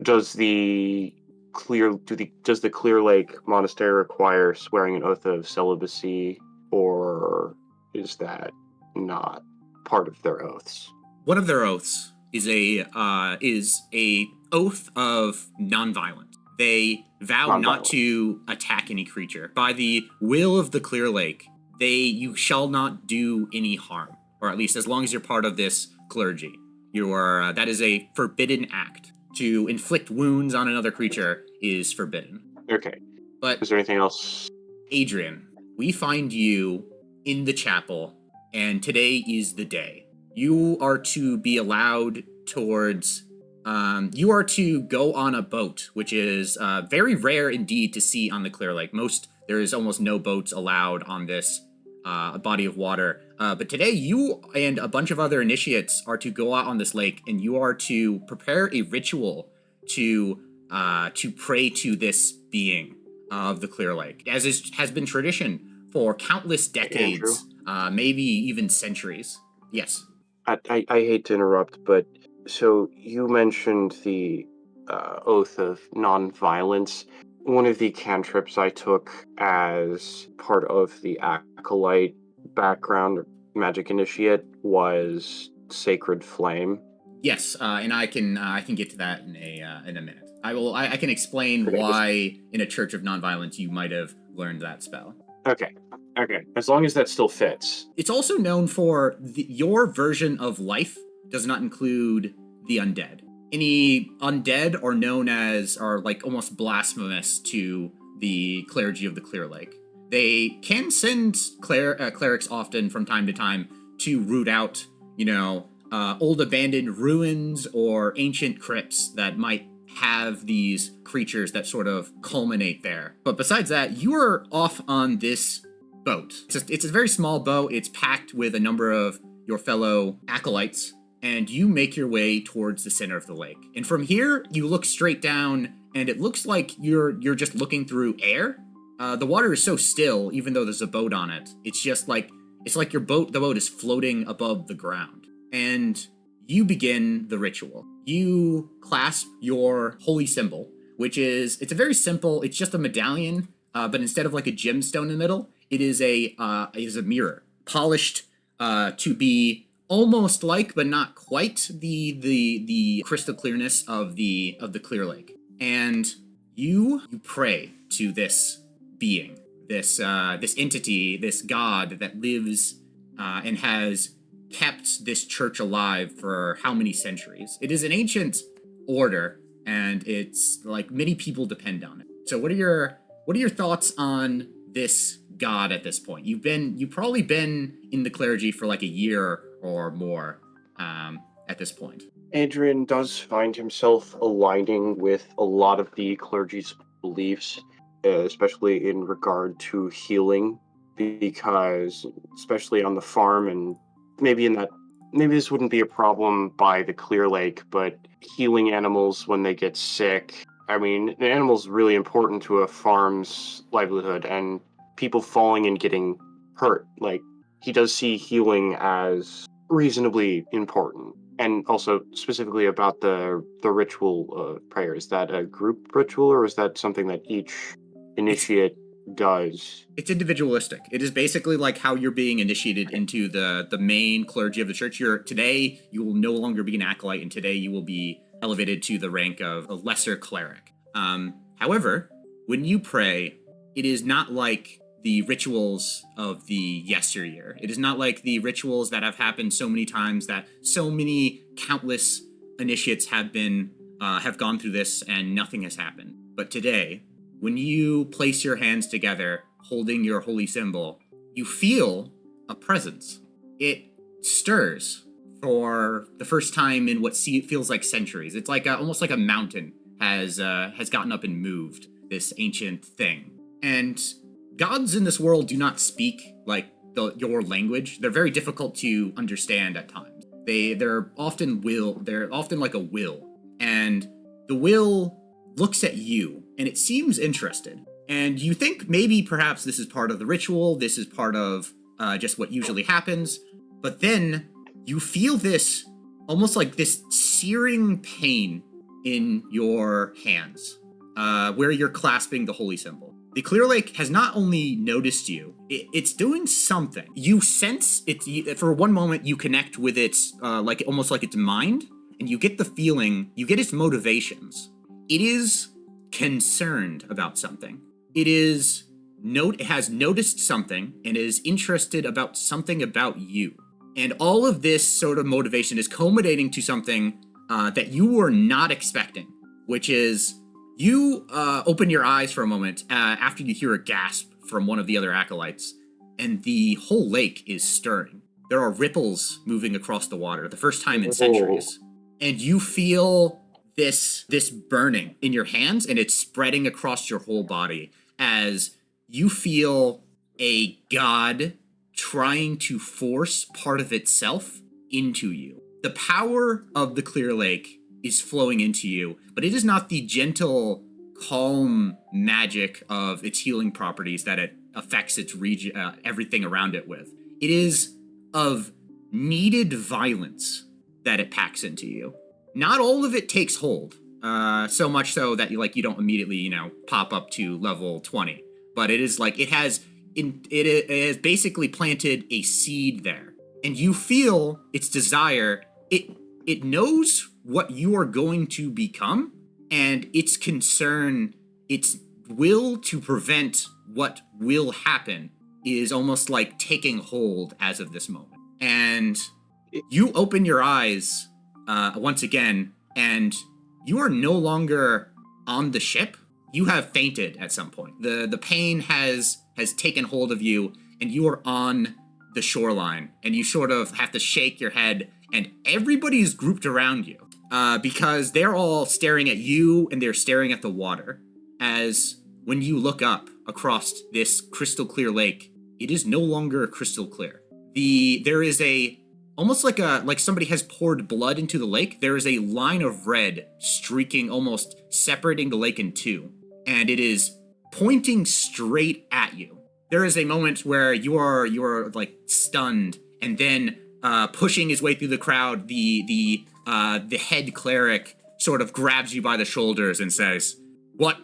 Does the does the Clear Lake Monastery require swearing an oath of celibacy, or is that not part of their oaths? One of their oaths is a oath of nonviolence. They vow not Non-violent. to attack any creature. By the will of the Clear Lake, you shall not do any harm, or at least as long as you're part of this clergy. You are that is a forbidden act. To inflict wounds on another creature is forbidden. Okay. But Is there anything else? Adrien, we find you in the chapel, and today is the day. You are to be allowed towards. You are to go on a boat, which is very rare indeed to see on the Clear Lake. There is almost no boats allowed on this body of water. But today, you and a bunch of other initiates are to go out on this lake, and you are to prepare a ritual to pray to this being of the Clear Lake, as has been tradition for countless decades, maybe even centuries. Yes. I hate to interrupt, but so you mentioned the oath of non-violence. One of the cantrips I took as part of the acolyte background magic initiate was Sacred Flame. Yes, and I can get to that in a minute. I can explain Okay, why in a Church of Nonviolence you might have learned that spell. okay, okay. As long as that still fits. It's also known for your version of life does not include the undead. Any undead are like almost blasphemous to the clergy of the Clear Lake. They can send clerics often from time to time to root out, old abandoned ruins or ancient crypts that might have these creatures that sort of culminate there. But besides that, you are off on this boat. It's a very small boat. It's packed with a number of your fellow acolytes, and you make your way towards the center of the lake. And from here, you look straight down, and it looks like you're just looking through air. The water is so still, even though there's a boat on it. It's like the boat is floating above the ground. And you begin the ritual. You clasp your holy symbol, it's a very simple, it's just a medallion, but instead of like a gemstone in the middle, it is a mirror, polished to be almost like, but not quite, the crystal clearness of the Clear Lake. And you pray to this being, this entity, this god that lives and has kept this church alive for how many centuries. It is an ancient order, and it's like many people depend on it. So what are your thoughts on this god at this point? You've probably been in the clergy for like a year or more at this point. Adrien does find himself aligning with a lot of the clergy's beliefs, especially in regard to healing, because especially on the farm and maybe this wouldn't be a problem by the Clear Lake, but healing animals when they get sick. I mean, the animal's really important to a farm's livelihood, and people falling and getting hurt. Like, he does see healing as reasonably important. And also specifically about the ritual prayer. Is that a group ritual, or is that something that each initiate does? It's individualistic. It is basically like how you're being initiated into the main clergy of the church. Today you will no longer be an acolyte, and today you will be elevated to the rank of a lesser cleric. However, when you pray, it is not like the rituals of the yesteryear. It is not like the rituals that have happened so many times, that so many countless initiates have gone through this and nothing has happened. But today, when you place your hands together, holding your holy symbol, you feel a presence. It stirs for the first time in what feels like centuries. It's like almost like a mountain has gotten up and moved, this ancient thing. And gods in this world do not speak like your language. They're very difficult to understand at times. They're often like a will. And the will looks at you, and it seems interested. And you think maybe perhaps this is part of the ritual, this is part of just what usually happens. But then you feel this, almost like this searing pain in your hands, where you're clasping the holy symbol. The Clear Lake has not only noticed you, it's doing something. You sense it, for one moment you connect with its, like almost like its mind, and you get the feeling, you get its motivations. It is concerned about something. It has noticed something and is interested about something about you. And all of this sort of motivation is culminating to something that you were not expecting, which is you open your eyes for a moment after you hear a gasp from one of the other acolytes, and the whole lake is stirring. There are ripples moving across the water, the first time in centuries. And you feel this burning in your hands, and it's spreading across your whole body as you feel a god trying to force part of itself into you. The power of the Clear Lake is flowing into you, but it is not the gentle, calm magic of its healing properties that it affects its region, everything around it with. It is of needed violence that it packs into you. Not all of it takes hold, so much so that you don't immediately, pop up to level 20. But it is like it has basically planted a seed there, and you feel its desire. It knows what you are going to become, and its concern, its will to prevent what will happen is almost like taking hold as of this moment. And you open your eyes once again, and you are no longer on the ship. You have fainted at some point. The pain has taken hold of you, and you are on the shoreline, and you sort of have to shake your head, and everybody is grouped around you because they're all staring at you, and they're staring at the water. As when you look up across this crystal clear lake, it is no longer crystal clear. There is almost like somebody has poured blood into the lake. There is a line of red streaking, almost separating the lake in two, and it is pointing straight at you. There is a moment where you are like stunned, and then pushing his way through the crowd, the head cleric sort of grabs you by the shoulders and says, "What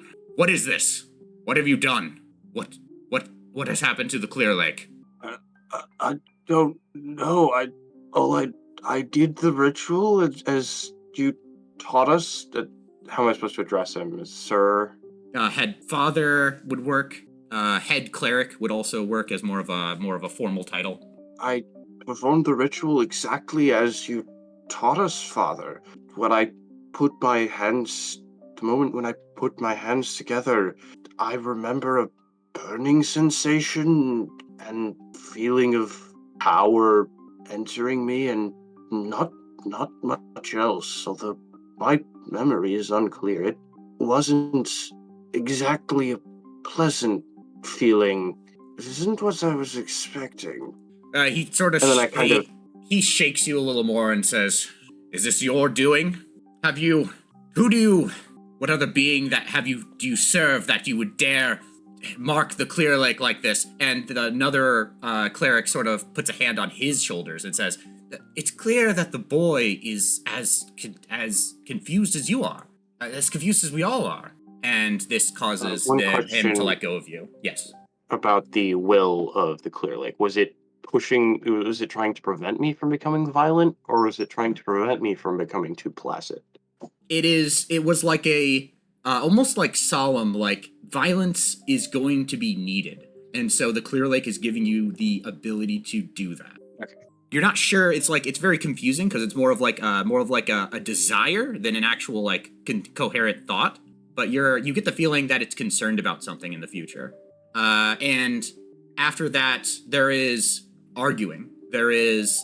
is this? What have you done? What has happened to the Clear Lake?" I don't know. I did the ritual as you taught us. How am I supposed to address him? As Sir? Head father would work. Head cleric would also work as more of a formal title. I performed the ritual exactly as you taught us, Father. The moment when I put my hands together, I remember a burning sensation and feeling of power entering me, and not much else. Although my memory is unclear, it wasn't exactly a pleasant feeling. This isn't what I was expecting. He sort of, and then he shakes you a little more and says, "Is this your doing? What other being do you serve that you would dare mark the Clear Lake like this?" And another cleric sort of puts a hand on his shoulders and says, "It's clear that the boy is as confused as you are, as confused as we all are." And this causes him to let go of you. Yes. About the will of the Clear Lake. Was it trying to prevent me from becoming violent, or was it trying to prevent me from becoming too placid? It was like almost like solemn, like violence is going to be needed. And so the Clear Lake is giving you the ability to do that. Okay. You're not sure. It's very confusing because it's more of like a desire than an actual like coherent thought. But you get the feeling that it's concerned about something in the future. And after that, there is arguing. There is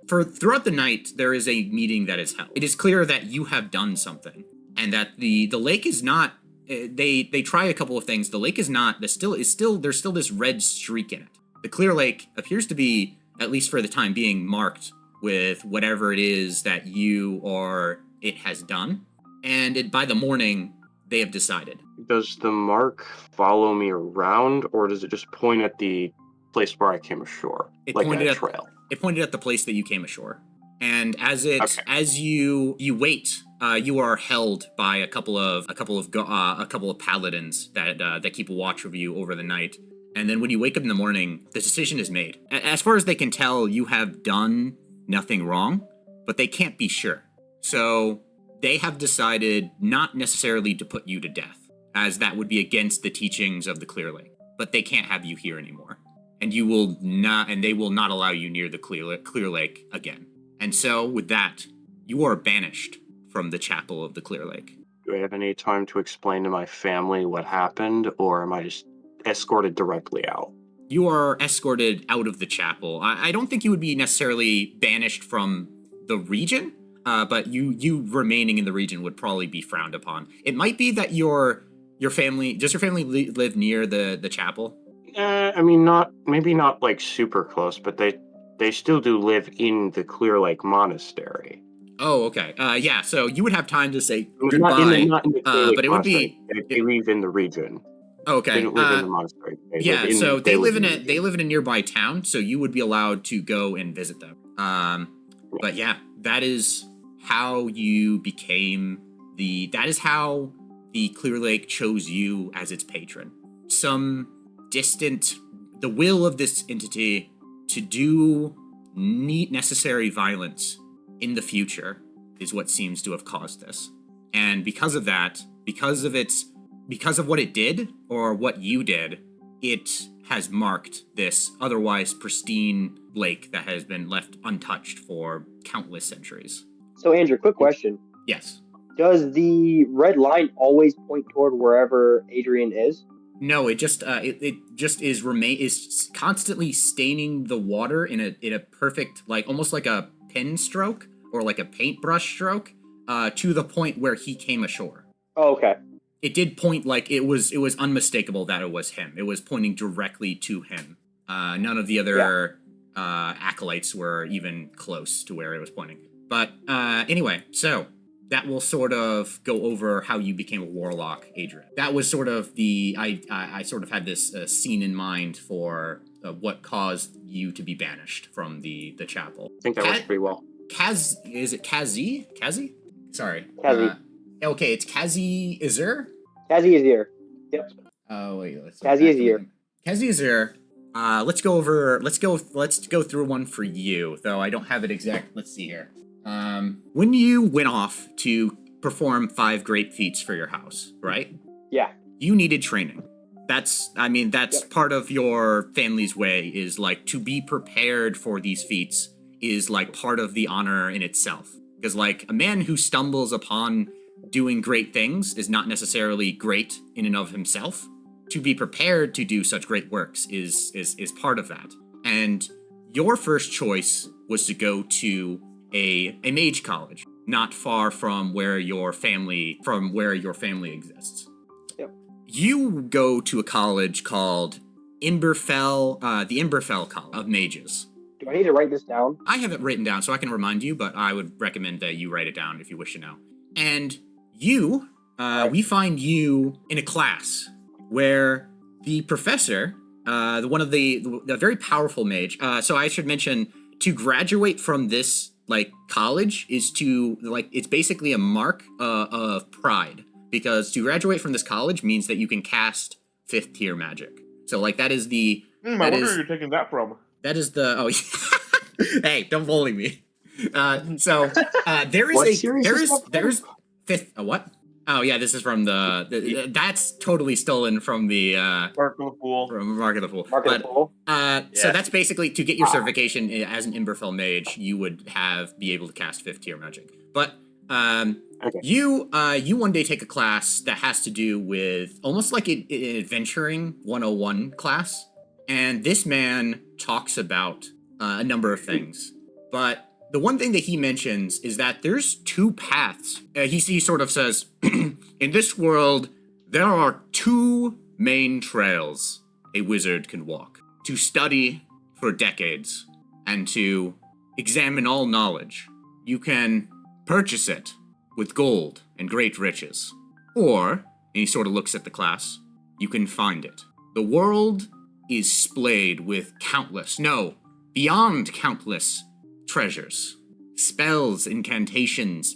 throughout the night there is a meeting that is held. It is clear that you have done something, and that the lake is not. They try a couple of things. The lake is not. There's still this red streak in it. The Clear Lake appears to be, at least for the time being, marked with whatever it is that you or it has done. And by the morning, they have decided. Does the mark follow me around, or does it just point at the place where I came ashore? It like pointed a at trail. It pointed at the place that you came ashore. And as Okay. you wait you are held by a couple of paladins that keep a watch over you over the night. And then when you wake up in the morning, the decision is made. As far as they can tell, you have done nothing wrong, but they can't be sure. So they have decided not necessarily to put you to death, as that would be against the teachings of the Clear Lake. But they can't have you here anymore, and they will not allow you near the Clear Lake again. And so, with that, you are banished from the chapel of the Clear Lake. Do I have any time to explain to my family what happened, or am I just escorted directly out? You are escorted out of the chapel. I don't think you would be necessarily banished from the region, but you remaining in the region would probably be frowned upon. It might be that your family live near the chapel? I mean, maybe not like super close, but they still do live in the Clear Lake Monastery. Oh, okay. Yeah, so you would have time to say Not goodbye, in the Clear Lake but it would be... Monastery. They live in the region. Okay. They don't live in the monastery. They live in a nearby town, so you would be allowed to go and visit them. But yeah, that is how you became that is how the Clear Lake chose you as its patron. The will of this entity to do necessary violence in the future is what seems to have caused this. And because of that, because of what it did, or what you did, it has marked this otherwise pristine lake that has been left untouched for countless centuries. So, Andrew, quick question. Yes. Does the red line always point toward wherever Adrien is? No, it just is constantly staining the water in a perfect, like almost like a pen stroke or like a paintbrush stroke, to the point where he came ashore. Oh, okay. It did point, like, it was unmistakable that it was him. It was pointing directly to him. None of the other acolytes were even close to where it was pointing. But anyway, so that will sort of go over how you became a warlock, Adrien. That was sort of I sort of had this scene in mind for what caused you to be banished from the chapel. I think that works pretty well. Is it Kaszi? Sorry. Kaszi. Okay, it's Kaszi'iser? Kaszi'iser. Yep. Oh wait, let's Kaszi'iser. Kaszi'iser. Let's go through one for you, though I don't have it exact. Let's see here. When you went off to perform 5 great feats for your house, right? Yeah. You needed training. That's part of your family's way, is like to be prepared for these feats is like part of the honor in itself. Because like a man who stumbles upon doing great things is not necessarily great in and of himself. To be prepared to do such great works is part of that. And your first choice was to go to a mage college, not far from where your family exists. Yep. You go to a college called the Emberfell College of Mages. Do I need to write this down? I have it written down so I can remind you, but I would recommend that you write it down if you wish to know. And you, we find you in a class where the professor, the very powerful mage. So I should mention, to graduate from this college is it's basically a mark of pride, because to graduate from this college means that you can cast 5th tier magic. So that is the. I wonder where you're taking that from. That is the hey, don't bully me. There's 5th. What? Oh yeah, this is from that's totally stolen from the Mark of the Fool. Mark of the Fool. So that's basically to get your certification as an Emberfell mage, you would be able to cast 5th tier magic. But Okay. you one day take a class that has to do with almost like an adventuring 101 class. And this man talks about a number of things. But the one thing that he mentions is that there's 2 paths. He sort of says, in this world, there are 2 main trails a wizard can walk. To study for decades and to examine all knowledge. You can purchase it with gold and great riches. Or, and he sort of looks at the class, you can find it. The world is splayed with beyond countless treasures, spells, incantations,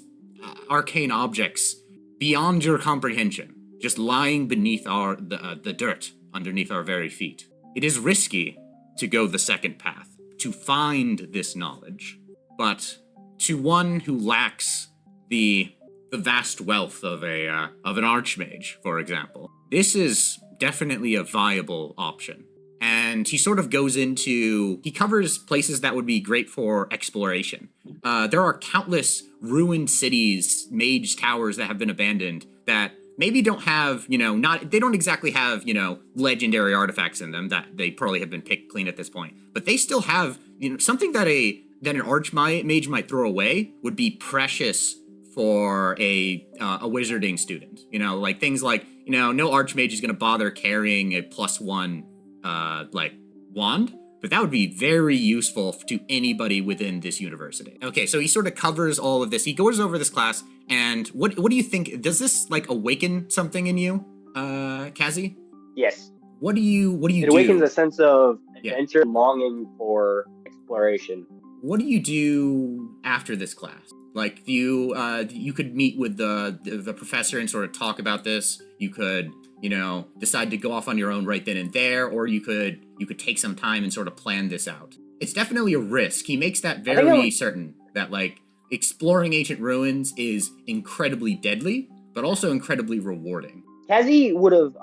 arcane objects beyond your comprehension, just lying beneath the dirt underneath our very feet. It is risky to go the second path, to find this knowledge, but to one who lacks the vast wealth of an archmage, for example, this is definitely a viable option. And he sort of he covers places that would be great for exploration. There are countless ruined cities, mage towers that have been abandoned that maybe don't have, they don't exactly have, legendary artifacts in them that they probably have been picked clean at this point. But they still have, something that an archmage might throw away would be precious for a wizarding student. Like things like, no archmage is going to bother carrying a +1 wand, but that would be very useful to anybody within this university. Okay, so he sort of covers all of this. He goes over this class, and what do you think? Does this awaken something in you, Kaszi? Yes. What do you do? It awakens a sense of adventure, longing for exploration. What do you do after this class? Like, you could meet with the professor and sort of talk about this. You could, decide to go off on your own right then and there, or you could take some time and sort of plan this out. It's definitely a risk. He makes that very certain that, exploring ancient ruins is incredibly deadly, but also incredibly rewarding. Kaszi would have,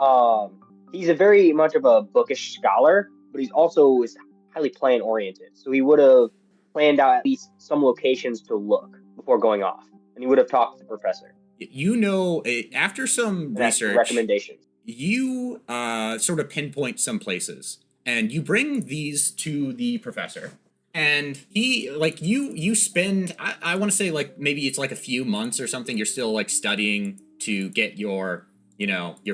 he's a very much of a bookish scholar, but he's also is highly plan-oriented. So he would have planned out at least some locations to look before going off. And he would have talked to the professor. After some research, recommendations, you sort of pinpoint some places, and you bring these to the professor. And he, you spend, I want to say, maybe it's a few months or something. You're still studying to get your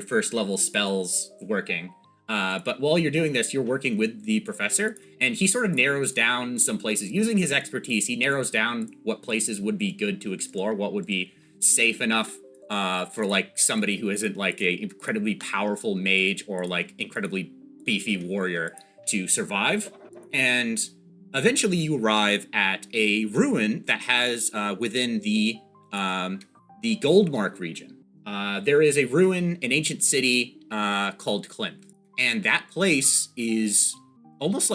first level spells working. But while you're doing this, you're working with the professor, and he sort of narrows down some places. Using his expertise, he narrows down what places would be good to explore, what would be safe enough for somebody who isn't a incredibly powerful mage or incredibly beefy warrior to survive. And eventually you arrive at a ruin that has within the Goldmark region. There is a ruin, an ancient city called Kreth. And that place is almost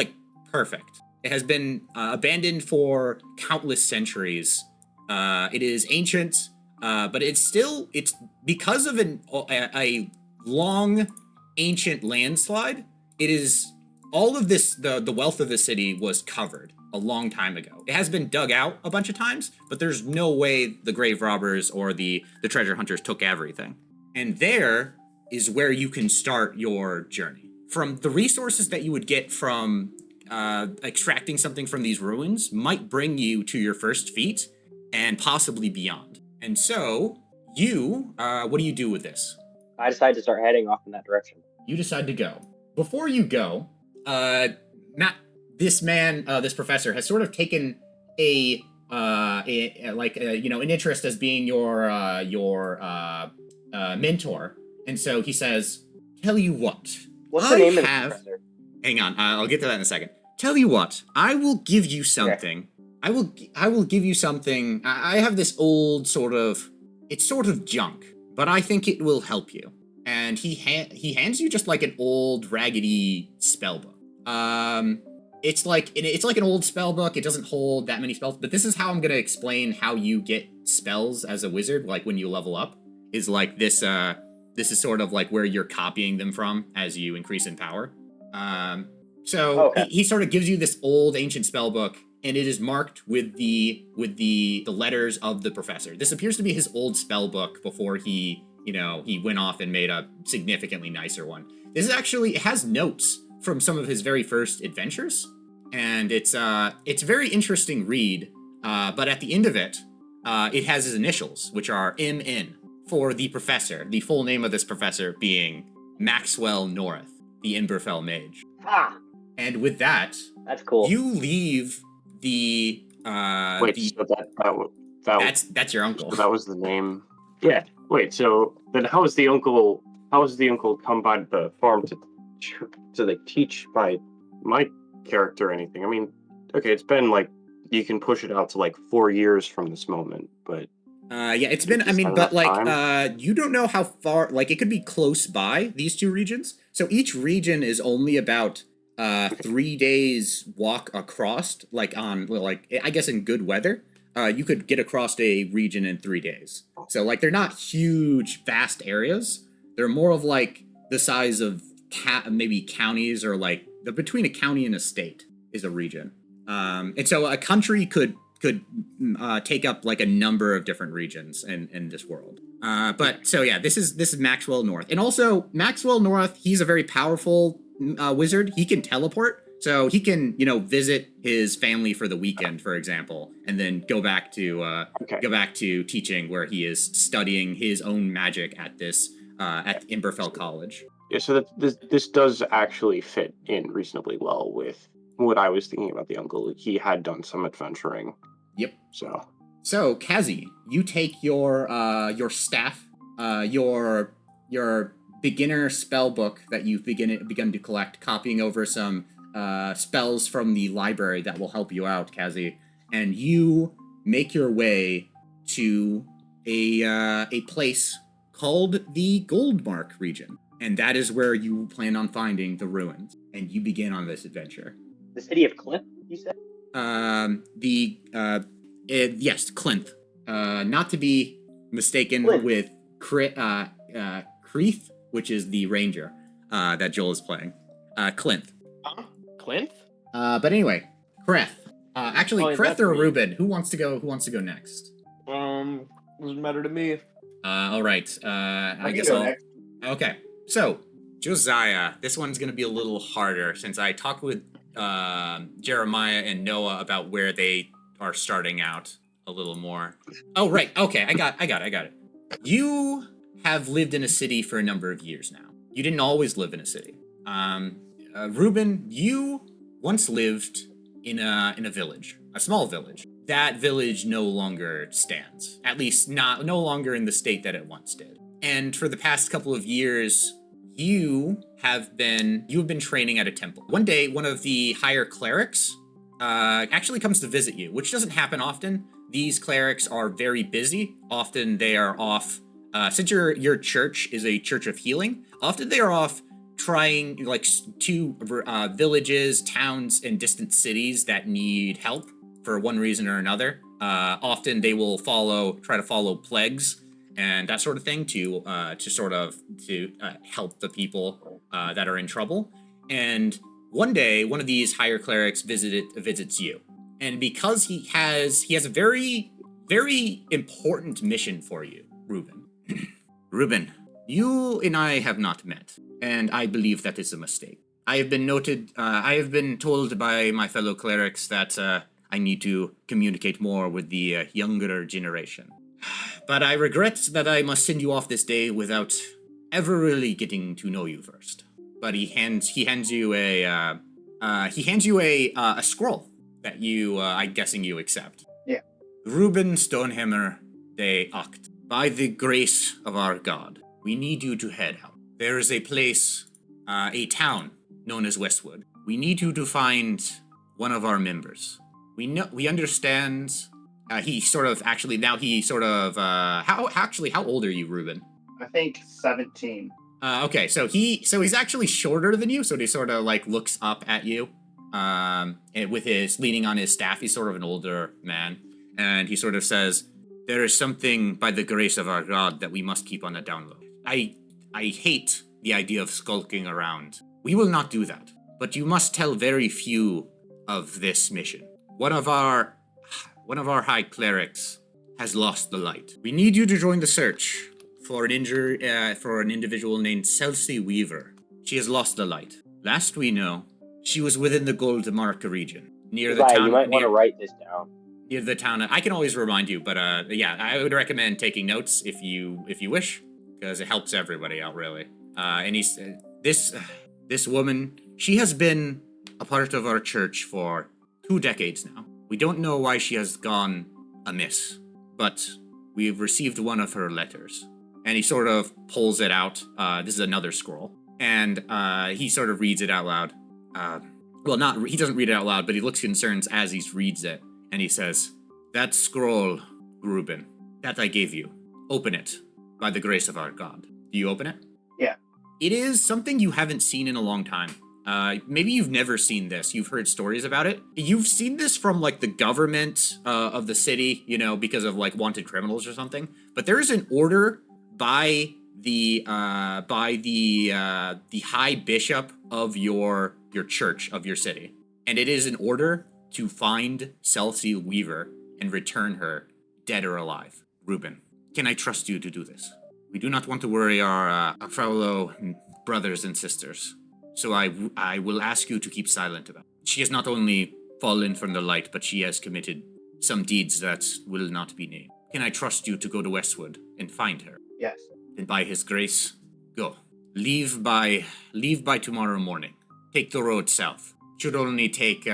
perfect. It has been abandoned for countless centuries. It is ancient, but it's because of a long ancient landslide. It is all of this, the wealth of the city was covered a long time ago. It has been dug out a bunch of times, but there's no way the grave robbers or the treasure hunters took everything. And there is where you can start your journey. From the resources that you would get from extracting something from these ruins might bring you to your first feat and possibly beyond. And so, what do you do with this? I decide to start heading off in that direction. You decide to go. Before you go, this professor has sort of taken an interest as being your mentor. And so he says, tell you what. What's the name of the professor? Hang on, I'll get to that in a second. Tell you what, I will give you something. Okay. I will give you something. I have this old it's sort of junk, but I think it will help you. And he hands you just an old raggedy spell book. It's like an old spell book. It doesn't hold that many spells, but this is how I'm gonna explain how you get spells as a wizard. When you level up, is this. This is sort of where you're copying them from as you increase in power. He sort of gives you this old ancient spell book, and it is marked with the letters of the professor. This appears to be his old spell book before he went off and made a significantly nicer one. This is actually, it has notes from some of his very first adventures, and it's a very interesting read. But at the end of it, it has his initials, which are MN. For the professor, the full name of this professor being Maxwell Norrith, the Emberfell mage. And with that, that's cool. You leave the that's your uncle. So that was the name. Yeah. Wait. So then, how is the uncle come by the farm to teach my character anything? I mean, okay, it's been you can push it out to 4 years from this moment, but Yeah, it's been, I mean, but like, you don't know how far, like, it could be close by, these two regions. So each region is only about 3 days walk across, like, on, like, I guess in good weather, you could get across a region in 3 days. So, like, they're not huge, vast areas. They're more of, like, the size of maybe counties, or, like, between a county and a state is a region. And so a country could take up like a number of different regions in this world. But so yeah, this is Maxwell North, and also Maxwell North. He's a very powerful wizard. He can teleport, so he can visit his family for the weekend, for example, and then go back to teaching, where he is studying his own magic at this at Imberfell College. Yeah, so this does actually fit in reasonably well with what I was thinking about the uncle. He had done some adventuring. Yep. So Kazi, you take your staff, your beginner spell book that you've begun to collect, copying over some spells from the library that will help you out, Kazi, and you make your way to a place called the Goldmark region, and that is where you plan on finding the ruins, and you begin on this adventure. The city of Cliff, you said? Yes, Kreth. Not to be mistaken Kreth. with Kreth, which is the ranger that Joel is playing. Kreth. Clint? But anyway, Kreth. Actually, Kreth or Ruben? Who wants to go next? Doesn't matter to me. All right. I guess I'll. Okay. So, Josiah, this one's gonna be a little harder since I talked with Jeremiah and Noah about where they are starting out a little more. Oh, right. Okay, I got it. You have lived in a city for a number of years now. You didn't always live in a city. Ruben, you once lived in a village, a small village. That village no longer stands, at least no longer in the state that it once did. And for the past couple of years, you have been training at a temple. One day, one of the higher clerics actually comes to visit you, which doesn't happen often. These clerics are very busy. Often they are off, since your church is a church of healing, often they are off trying to villages, towns, and distant cities that need help for one reason or another. Often they will try to follow plagues and that sort of thing to help the people that are in trouble. And one day, one of these higher clerics visits you, and because he has a very, very important mission for you, Ruben. Ruben, you and I have not met, and I believe that is a mistake. I have been told by my fellow clerics that I need to communicate more with the younger generation. But I regret that I must send you off this day without ever really getting to know you first. But he hands you a scroll that you, I'm guessing you accept. Yeah. Ruben Stonehammer de Acht. By the grace of our God, we need you to head out. There is a place, a town known as Westwood. We need you to find one of our members. We understand. How old are you, Ruben? I think 17. Okay, so he's actually shorter than you, so he sort of looks up at you, and with his leaning on his staff. He's sort of an older man, and he sort of says, "There is something by the grace of our God that we must keep on the down low. I hate the idea of skulking around. We will not do that, but you must tell very few of this mission. One of our high clerics has lost the light. We need you to join the search for an individual named Celsi Weaver. She has lost the light. Last we know, she was within the Goldmark region, near the town. You might want to write this down. Near the town. I can always remind you, but yeah, I would recommend taking notes if you wish, because it helps everybody out really. And he's this woman. She has been a part of our church for 2 decades now. We don't know why she has gone amiss, but we've received one of her letters." And he sort of pulls it out. This is another scroll. And he sort of reads it out loud. He doesn't read it out loud, but he looks concerned as he reads it. And he says, "That scroll, Ruben, that I gave you. Open it, by the grace of our God. Do you open it? Yeah. It is something you haven't seen in a long time. Maybe you've never seen this. You've heard stories about it. You've seen this from like the government of the city, you know, because of like wanted criminals or something. But there is an order by the high bishop of your church of your city, and it is an order to find Celsi Weaver and return her, dead or alive. Ruben, can I trust you to do this? We do not want to worry our fellow brothers and sisters. So I will ask you to keep silent about it. She has not only fallen from the light, but she has committed some deeds that will not be named. Can I trust you to go to Westwood and find her? Yes. And by his grace, go. Leave by tomorrow morning. Take the road south. Should only take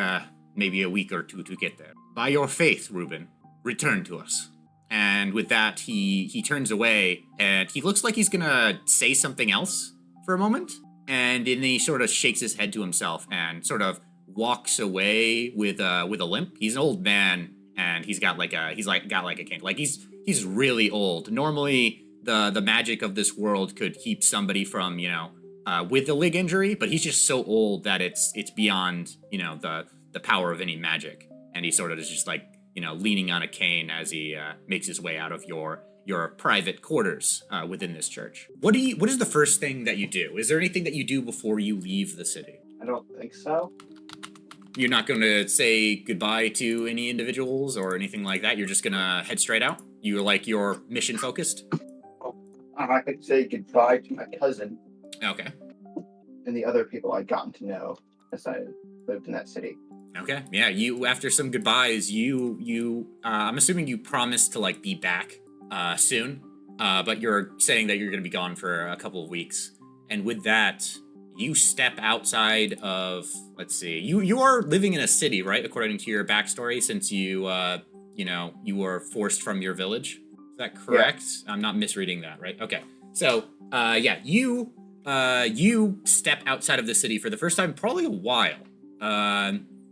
maybe a week or two to get there. By your faith, Ruben, return to us. And with that, he turns away, and he looks like he's gonna say something else for a moment. And then he sort of shakes his head to himself and sort of walks away with a limp. He's an old man, and he's got like a cane. Like he's really old. Normally, the magic of this world could keep somebody from, you know, with a leg injury, but he's just so old that it's beyond, you know, the power of any magic. And he sort of is just like, you know, leaning on a cane as he makes his way out of your private quarters within this church. What is the first thing that you do? Is there anything that you do before you leave the city? I don't think so. You're not going to say goodbye to any individuals or anything like that? You're just going to head straight out? You're mission focused? I could say goodbye to my cousin Okay. and the other people I'd gotten to know as I lived in that city. Okay. Yeah, you after some goodbyes, I'm assuming you promised to like be back soon. But you're saying that you're going to be gone for a couple of weeks. And with that, you step outside of, let's see, you are living in a city, right? According to your backstory, since you were forced from your village. Is that correct? Yeah. I'm not misreading that, right? Okay. So, you step outside of the city for the first time, probably a while.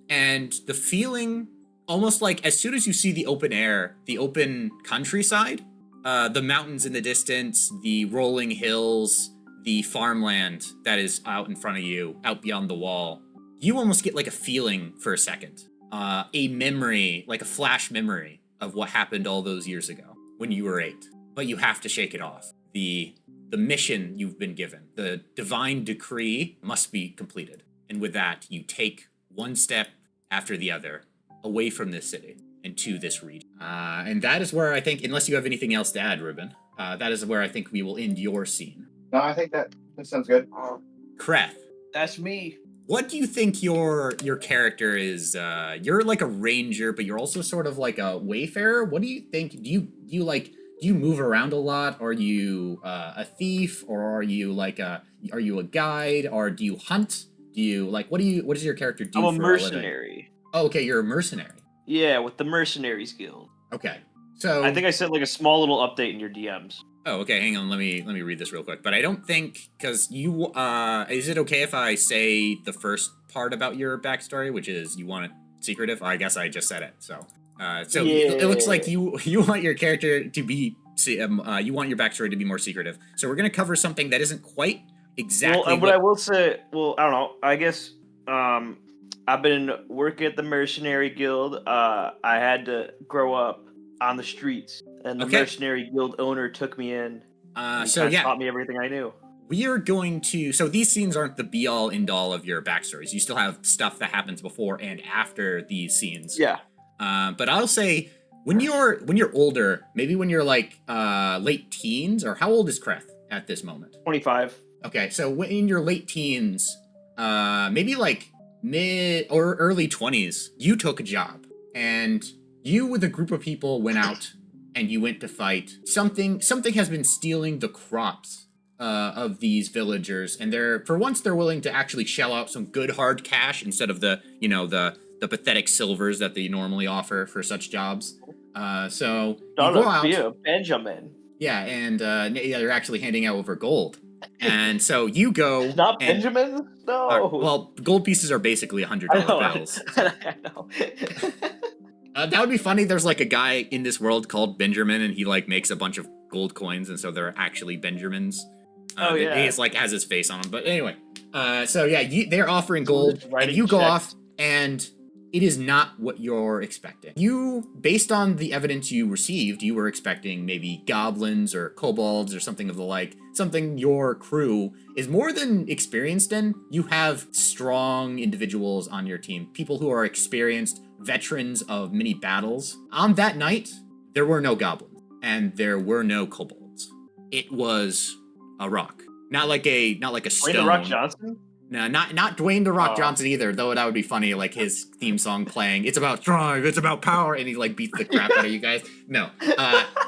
And the feeling, almost like as soon as you see the open air, the open countryside, the mountains in the distance, the rolling hills, the farmland that is out in front of you, out beyond the wall, you almost get like a feeling for a second. A memory, like a flash memory of what happened all those years ago when you were 8. But you have to shake it off. The mission you've been given, the divine decree must be completed. And with that, you take one step after the other away from this city and to this region. And that is where I think, unless you have anything else to add, Ruben, that is where I think we will end your scene. No, I think that sounds good. Kreth, That's me. what do you think your character is? You're like a ranger, but you're also sort of like a wayfarer. What do you think? Do you move around a lot? Are you a thief, or are you a guide, or do you hunt? What does your character do? I'm a for mercenary. Oh, okay, you're a mercenary. Yeah, with the Mercenaries Guild. Okay, so I think I sent like a small little update in your DMs. Oh, okay. Hang on. Let me read this real quick. But I don't think, because you is it okay if I say the first part about your backstory, which is you want it secretive? I guess I just said it. So it looks like you want your character to be you want your backstory to be more secretive. So we're gonna cover something that isn't quite exactly. Well, but I will say, I don't know. I guess I've been working at the Mercenary Guild. I had to grow up on the streets, and the Mercenary Guild owner took me in. Taught me everything I knew. We are going to. So these scenes aren't the be all end all of your backstories. You still have stuff that happens before and after these scenes. Yeah. But I'll say when you're older, maybe when you're like late teens, or how old is Kreth at this moment? 25. Okay, so when in your late teens, maybe like mid or early 20s, you took a job, and you with a group of people went out and you went to fight. Something has been stealing the crops of these villagers, and for once they're willing to actually shell out some good hard cash instead of the pathetic silvers that they normally offer for such jobs. So you go out. Be a Benjamin. Yeah, and they're actually handing out over gold. And so you go. Not Benjamin? No. Well, gold pieces are basically $100 bills. I know. That would be funny. There's like a guy in this world called Benjamin, and he like makes a bunch of gold coins, and so they're actually Benjamins. He's like has his face on them. But anyway, so yeah, they're offering gold, and you go off, and it is not what you're expecting. You, based on the evidence you received, you were expecting maybe goblins or kobolds or something of the like, something your crew is more than experienced in. You have strong individuals on your team, people who are experienced, veterans of many battles. On that night, there were no goblins, and there were no kobolds. It was a rock. Not like a stone. Dwayne The Rock Johnson? No, not Dwayne The Rock Johnson either, though that would be funny, like his theme song playing, it's about drive, it's about power, and he like beats the crap out of you guys. No,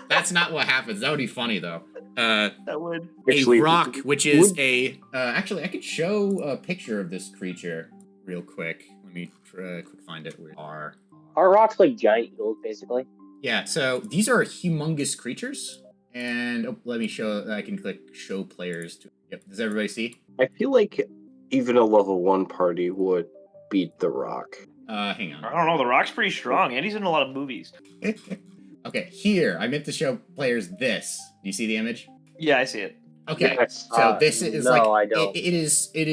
that's not what happens. That would be funny though. That would. A rock, which is a, actually I could show a picture of this creature real quick. Let me quick find it. Are rocks like giant eagles, basically? Yeah, so these are humongous creatures. And let me show, I can click show players. Yep, does everybody see? I feel like even a level 1 party would beat the Rock. Hang on. I don't know, the Rock's pretty strong, and he's in a lot of movies. Okay, here, I meant to show players this. Do you see the image? Yeah, I see it. Okay, Yes. so this is no, like... I don't. It is... I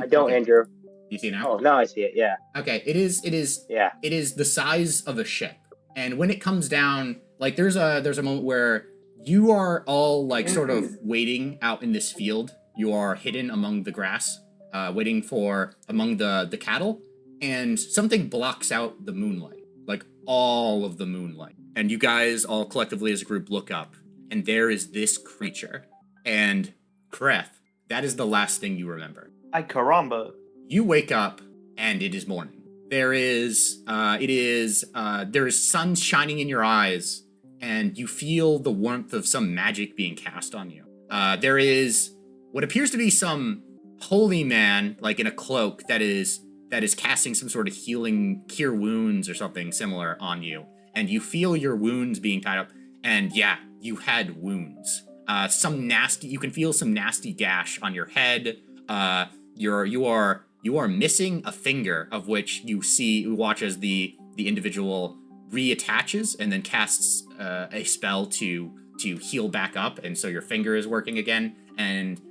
don't, okay. Andrew. Do you see it now? Oh, now I see it, yeah. Okay, it is Yeah. it is the size of a ship. And when it comes down, like there's a moment where you are all like sort of waiting out in this field. You are hidden among the grass, waiting for among the cattle, and something blocks out the moonlight, like all of the moonlight. And you guys all collectively as a group look up, and there is this creature. And Kreth, that is the last thing you remember. Ay caramba. You wake up and it is morning. There is sun shining in your eyes, and you feel the warmth of some magic being cast on you. There is what appears to be some holy man, like in a cloak, that is casting some sort of healing, cure wounds or something similar on you. And you feel your wounds being tied up, and yeah, you had wounds. You can feel some nasty gash on your head. You are missing a finger, of which you watch as the individual reattaches and then casts a spell to heal back up, and so your finger is working again. And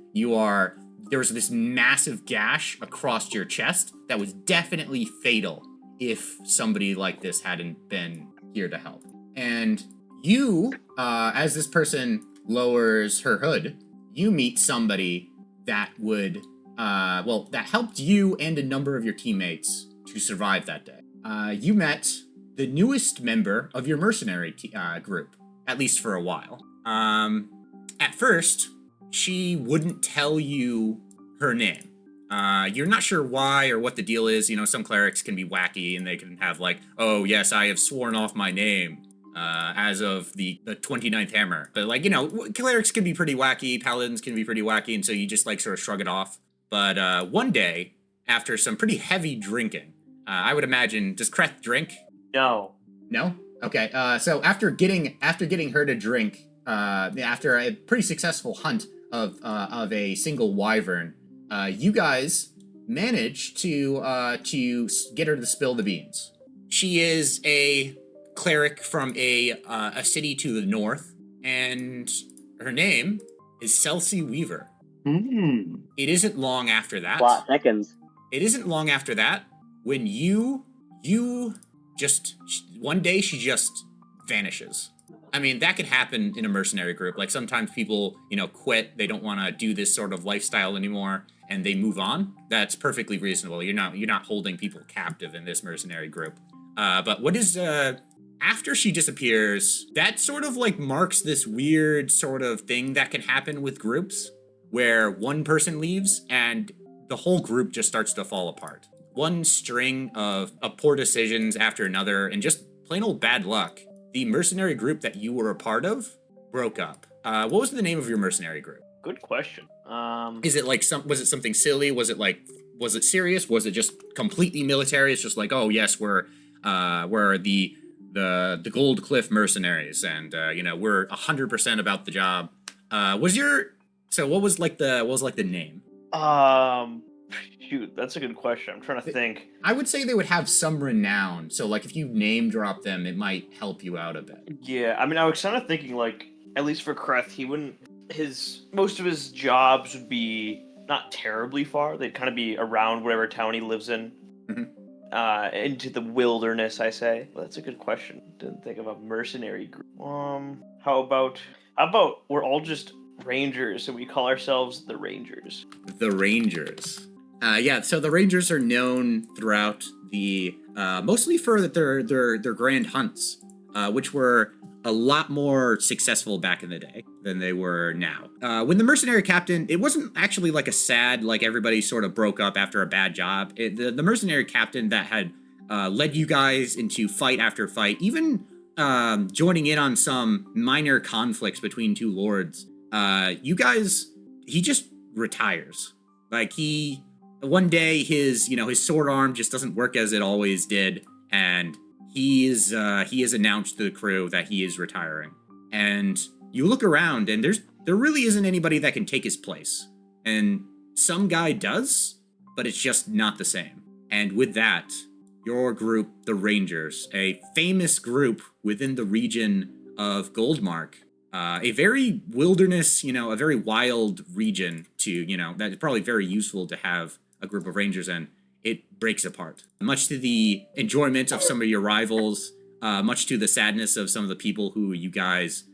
there's this massive gash across your chest that was definitely fatal if somebody like this hadn't been here to help. And you, as this person lowers her hood, you meet somebody that would, that helped you and a number of your teammates to survive that day. You met the newest member of your mercenary group, at least for a while. At first, she wouldn't tell you her name. You're not sure why or what the deal is. You know, some clerics can be wacky and they can have like, oh yes, I have sworn off my name as of the 29th hammer. But like, you know, clerics can be pretty wacky, paladins can be pretty wacky, and so you just like sort of shrug it off. But one day, after some pretty heavy drinking, I would imagine, does Kreth drink? No. No? Okay, so after getting her to drink, after a pretty successful hunt of a single wyvern, you guys managed to get her to spill the beans. She is a cleric from a city to the north, and her name is Celsi Weaver. Mm. It isn't long after that. Plot thickens. It isn't long after that when you just, one day she just vanishes. I mean, that could happen in a mercenary group. Like sometimes people, you know, quit. They don't want to do this sort of lifestyle anymore, and they move on. That's perfectly reasonable. You're not holding people captive in this mercenary group. But what is after she disappears, that sort of like marks this weird sort of thing that can happen with groups, where one person leaves and the whole group just starts to fall apart. One string of poor decisions after another, and just plain old bad luck. The mercenary group that you were a part of broke up. What was the name of your mercenary group? Good question. Is it like was it something silly? Was it serious? Was it just completely military? It's just like, oh yes, we're the Gold Cliff mercenaries, and we're 100% about the job. What was like the name? Shoot, that's a good question. I'm trying to think. I would say they would have some renown. So, like, if you name drop them, it might help you out a bit. Yeah, I mean, I was kind of thinking, like, at least for Kreth, he wouldn't. Most of his jobs would be not terribly far. They'd kind of be around whatever town he lives in. Into the wilderness, I say. Well, that's a good question. Didn't think of a mercenary group. How about we're all just rangers, and we call ourselves the Rangers. The Rangers. Yeah, so the Rangers are known throughout the mostly for their grand hunts, which were a lot more successful back in the day than they were now. When the mercenary captain, it wasn't actually like a sad, like everybody sort of broke up after a bad job. The mercenary captain that had led you guys into fight after fight, even joining in on some minor conflicts between two lords, he just retires. Like one day his sword arm just doesn't work as it always did, and he has announced to the crew that he is retiring. And you look around, and there really isn't anybody that can take his place. And some guy does, but it's just not the same. And with that, your group, the Rangers, a famous group within the region of Goldmark, a very wilderness, a very wild region that is probably very useful to have a group of Rangers in. It breaks apart, much to the enjoyment of some of your rivals, much to the sadness of some of the people who you guys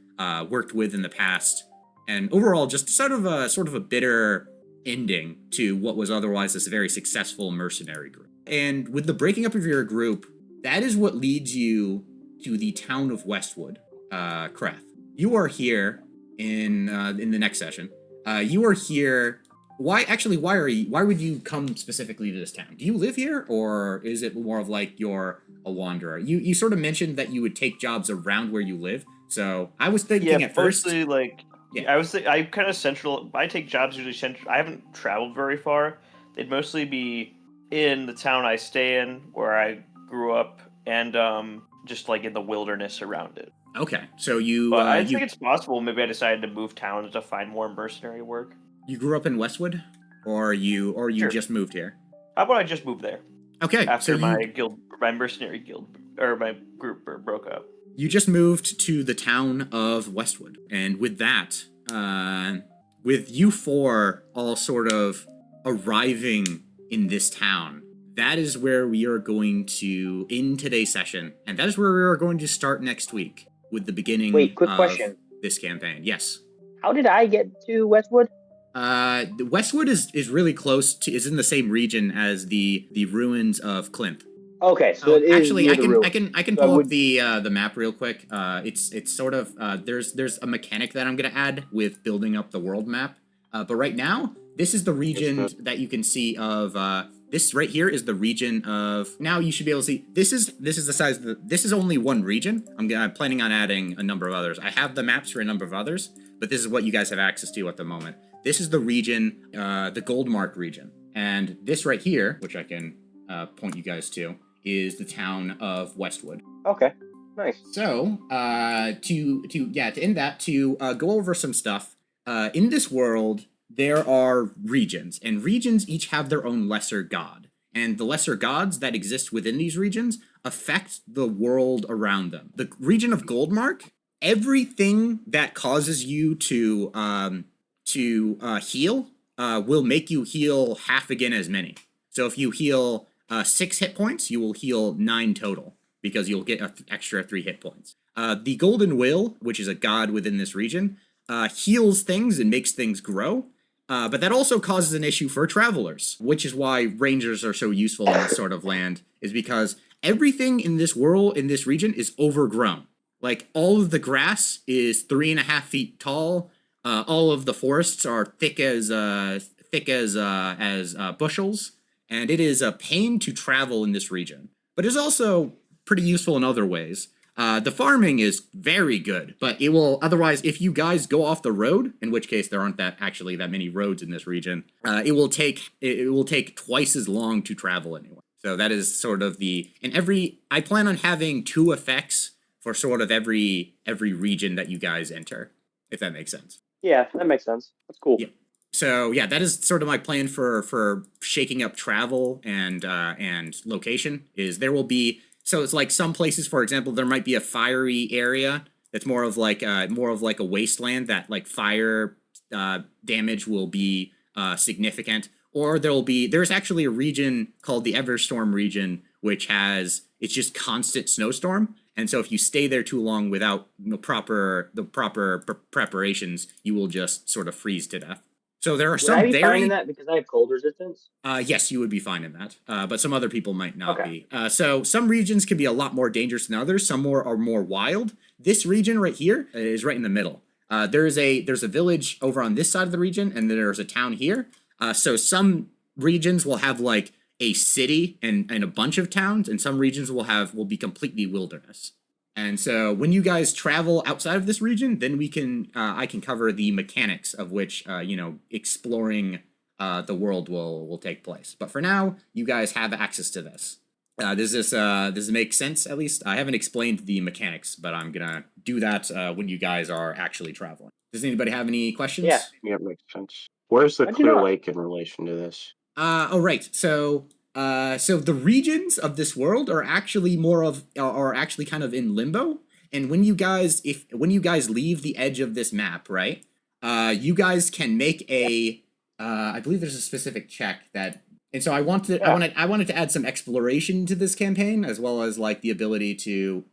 worked with in the past, and overall just sort of a bitter ending to what was otherwise this very successful mercenary group. And with the breaking up of your group, that is what leads you to the town of Westwood, Kreth. You are here in the next session. You are here. Why would you come specifically to this town? Do you live here, or is it more of like you're a wanderer? You sort of mentioned that you would take jobs around where you live. So I was thinking at first, I'm kind of central. I take jobs usually central. I haven't traveled very far. They'd mostly be in the town I stay in, where I grew up, and just like in the wilderness around it. Okay, so you. But I think it's possible. Maybe I decided to move towns to find more mercenary work. You grew up in Westwood, or you Sure. just moved here? How about I just moved there? Okay, after my mercenary guild, or my group broke up. You just moved to the town of Westwood, and with that, with you four all sort of arriving in this town, that is where we are going to end today's session, and that is where we are going to start next week with the beginning. Wait, quick question. This campaign. Yes. How did I get to Westwood? Westwood is really close to, is in the same region as the ruins of Clint. Okay, so it is actually near the ruins. I can pull up the map real quick. It's sort of there's a mechanic that I'm gonna add with building up the world map. But right now, this is the region that you can see of this right here is the region of, now you should be able to see, this is the size of this is only one region. I'm planning on adding a number of others. I have the maps for a number of others, but this is what you guys have access to at the moment. This is the region, the Goldmark region. And this right here, which I can point you guys to, is the town of Westwood. Okay, nice. So, to end that, to go over some stuff, in this world, there are regions, and regions each have their own lesser god. And the lesser gods that exist within these regions affect the world around them. The region of Goldmark, everything that causes you to heal will make you heal half again as many. So if you heal 6 hit points, you will heal 9 total, because you'll get an extra 3 hit points. The Golden Will, which is a god within this region, heals things and makes things grow. But that also causes an issue for travelers, which is why rangers are so useful in this sort of land, is because everything in this world, in this region, is overgrown. Like, all of the grass is 3.5 feet tall. All of the forests are thick as bushels, and it is a pain to travel in this region. But it's also pretty useful in other ways. The farming is very good, but it will otherwise, if you guys go off the road, in which case there aren't that many roads in this region, it will take twice as long to travel anyway. So that is sort of I plan on having 2 effects for sort of every region that you guys enter, if that makes sense. Yeah, that makes sense. That's cool. Yeah. So yeah, that is sort of my plan for shaking up travel and location. Is there will be, so it's like some places, for example, there might be a fiery area that's more of like a wasteland that like fire damage will be significant, or there's actually a region called the Everstorm region which has, it's just constant snowstorm. And so if you stay there too long without proper preparations, you will just sort of freeze to death. So there are Would I some be fine very in that because I have cold resistance? yes, you would be fine in that, but some other people might not Okay. be. So some regions can be a lot more dangerous than others. Some are more wild. This region right here is right in the middle. There's a village over on this side of the region, and then there's a town here. So some regions will have like a city and a bunch of towns, and some regions will be completely wilderness. And so when you guys travel outside of this region, then I can cover the mechanics of which exploring the world will take place. But for now, you guys have access to this. Does this make sense? At least I haven't explained the mechanics, but I'm gonna do that when you guys are actually traveling. Does anybody have any questions? Yeah. Yeah, it makes sense. Where's the I do Clear not. Lake in relation to this? Oh right. So the regions of this world are actually are actually kind of in limbo. And when you guys leave the edge of this map, right? You guys can make a I believe there's a specific check that, and so I wanted to add some exploration to this campaign, as well as like the ability to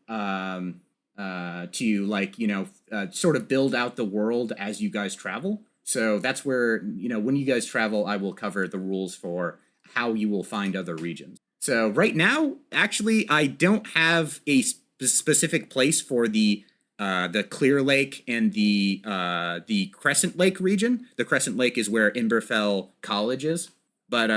sort of build out the world as you guys travel. So that's where, when you guys travel, I will cover the rules for how you will find other regions. So right now, actually, I don't have a specific place for the Clear Lake and the Crescent Lake region. The Crescent Lake is where Emberfell College is, but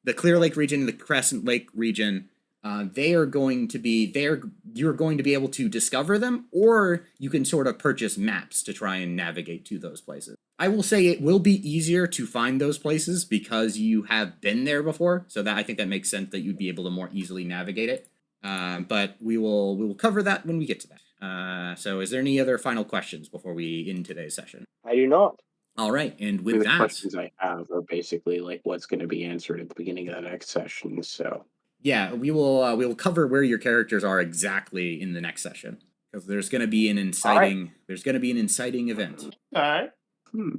the Clear Lake region and the Crescent Lake region, you're going to be able to discover them, or you can sort of purchase maps to try and navigate to those places. I will say it will be easier to find those places because you have been there before, so that I think that makes sense that you'd be able to more easily navigate it. But we will cover that when we get to that. So is there any other final questions before we end today's session? I do not. All right, and I with mean, the that, questions I have are basically like what's going to be answered at the beginning of the next session. So yeah, we will cover where your characters are exactly in the next session, because there's going to be an inciting event. All right. Hmm.